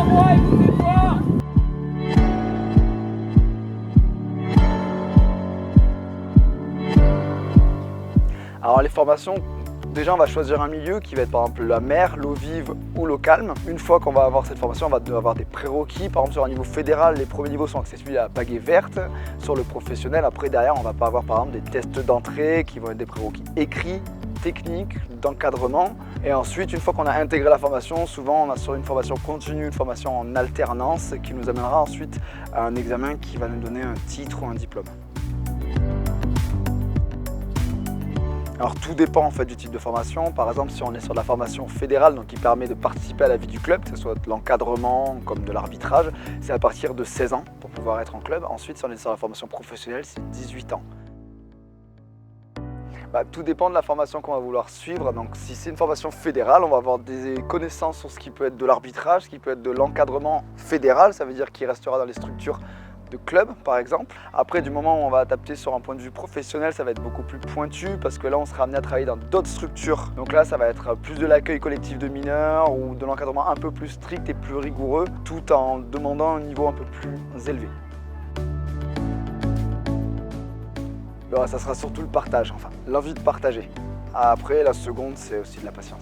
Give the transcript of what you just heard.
moi, écoutez-moi. Alors les formations, déjà on va choisir un milieu qui va être par exemple la mer, l'eau vive ou l'eau calme. Une fois qu'on va avoir cette formation, on va avoir des prérequis. Par exemple sur un niveau fédéral, les premiers niveaux sont accessibles à la pagaie verte. Sur le professionnel, après derrière on va pas avoir par exemple des tests d'entrée qui vont être des prérequis écrits, techniques, d'encadrement. Et ensuite, une fois qu'on a intégré la formation, souvent on a sur une formation continue, une formation en alternance qui nous amènera ensuite à un examen qui va nous donner un titre ou un diplôme. Alors tout dépend en fait du type de formation. Par exemple, si on est sur de la formation fédérale, donc qui permet de participer à la vie du club, que ce soit de l'encadrement comme de l'arbitrage, c'est à partir de 16 ans pour pouvoir être en club. Ensuite, si on est sur la formation professionnelle, c'est 18 ans. Tout dépend de la formation qu'on va vouloir suivre. Donc si c'est une formation fédérale, on va avoir des connaissances sur ce qui peut être de l'arbitrage, ce qui peut être de l'encadrement fédéral, ça veut dire qu'il restera dans les structures de club par exemple. Après, du moment où on va adapter sur un point de vue professionnel, ça va être beaucoup plus pointu parce que là on sera amené à travailler dans d'autres structures. Donc là ça va être plus de l'accueil collectif de mineurs ou de l'encadrement un peu plus strict et plus rigoureux, tout en demandant un niveau un peu plus élevé. Alors, ça sera surtout le partage, enfin l'envie de partager. Après, la seconde, c'est aussi de la patience.